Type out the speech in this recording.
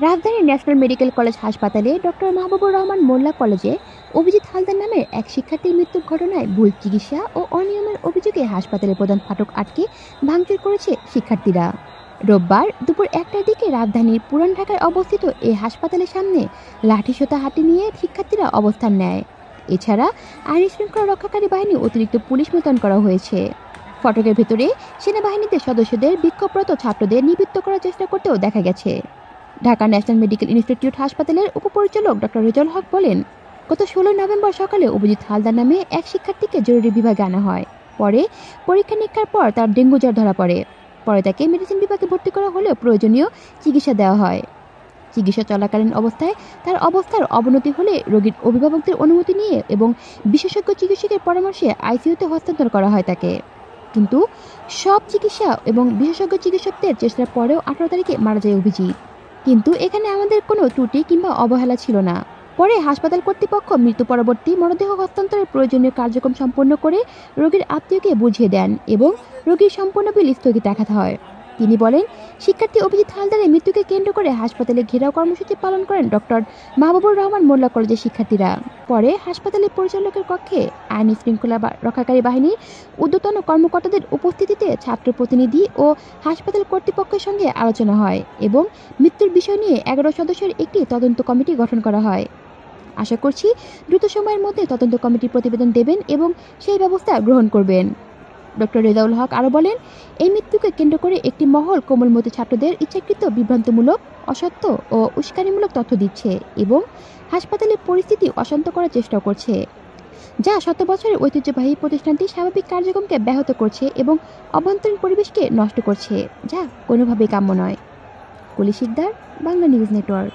রাজধানীর national medical college হাসপাতালে doctor Mahbubur Rahman মোল্লা কলেজে অভিজিৎ হালদার নামের এক শিক্ষার্থীর মৃত্যুর ঘটনায় ভুল চিকিৎসা ও অনিয়মের অভিযোগে হাসপাতালের প্রধান ফাটক আটকে ভাঙচুর করেছে শিক্ষার্থীরা। রোববার দুপুর ১টার দিকে রাজধানীর পুরান ঢাকায় অবস্থিত এই হাসপাতালের সামনে লাঠিসোঁতা হাতে নিয়ে শিক্ষার্থীরা অবস্থান নেয়। এছাড়া আইন শৃঙ্খলা রক্ষাকারী বাহিনী অতিরিক্ত পুলিশ মোতায়েন করা হয়েছে। ফটকের ভেতরে সেনাবাহিনীতে সদস্যদের বিক্ষোভরত ছাত্রদের নিবৃত্ত করার চেষ্টা করতেও দেখা গেছে। ঢাকা ন্যাশনাল মেডিকেল ইনস্টিটিউট হাসপাতালের উপপরিচালক ডক্টর রেজাউল হক বলেন, গত ১৬ নভেম্বর সকালে অভিজিৎ হালদার নামে এক শিক্ষার্থীকে জরুরি বিভাগে আনা হয়। পরে পরীক্ষা নিরীক্ষার পর তার ডেঙ্গু জ্বর ধরা পড়ে। পরে তাকে মেডিসিন বিভাগে ভর্তি করা হলেও প্রয়োজনীয় চিকিৎসা দেওয়া হয়। চিকিৎসা চলাকালীন অবস্থায় তার অবস্থার অবনতি হলে রোগীর অভিভাবকদের অনুমতি নিয়ে এবং বিশেষজ্ঞ চিকিৎসকের পরামর্শে আইসিইউতে হস্তান্তর করা হয় তাকে। কিন্তু সব চিকিৎসা এবং বিশেষজ্ঞ চিকিৎসকদের চেষ্টার পরেও ১৮ তারিখে মারা যায় অভিজিৎ। কিন্তু এখানে আমাদের কোনো ত্রুটি কিংবা অবহেলা ছিল না। পরে হাসপাতাল কর্তৃপক্ষ মৃত্যু পরবর্তী মরদেহ হস্তান্তরের প্রয়োজনীয় কার্যক্রম সম্পন্ন করে রোগীর আত্মীয়কে বুঝিয়ে দেন এবং রোগীর সম্পূর্ণ বিল স্থগিত রাখা হয়। তিনি বলেন, শিক্ষার্থী অভিজিৎ হালদারের মৃত্যুকে কেন্দ্র করে হাসপাতালে ঘেরাও কর্মসূচি পালন করেন ডক্টর মাহবুবুর রহমান মোল্লা কলেজের শিক্ষার্থীরা। পরে হাসপাতালের পরিচালকের কক্ষে আইন শৃঙ্খলা রক্ষাকারী বাহিনীর ঊর্ধ্বতন কর্মকর্তাদের উপস্থিতিতে ছাত্র প্রতিনিধি ও হাসপাতাল কর্তৃপক্ষের সঙ্গে আলোচনা হয় এবং মৃত্যুর বিষয় নিয়ে ১১ সদস্যের একটি তদন্ত কমিটি গঠন করা হয়। আশা করছি দ্রুত সময়ের মধ্যে তদন্ত কমিটি প্রতিবেদন দেবেন এবং সেই ব্যবস্থা গ্রহণ করবেন। ডক্টর রেজাউল হক আরও বলেন, এই মৃত্যুকে কেন্দ্র করে একটি মহল কোমলমতি ছাত্রদের ইচ্ছাকৃত বিভ্রান্তমূলক, অসত্য ও উস্কানিমূলক তথ্য দিচ্ছে এবং হাসপাতালের পরিস্থিতি অশান্ত করার চেষ্টা করছে, যা শত বছরের ঐতিহ্যবাহী প্রতিষ্ঠানটি স্বাভাবিক কার্যক্রমকে ব্যাহত করছে এবং অভ্যন্তরীণ পরিবেশকে নষ্ট করছে, যা কোনোভাবেই কাম্য নয়। কলি শিকদার, বাংলা নিউজ নেটওয়ার্ক।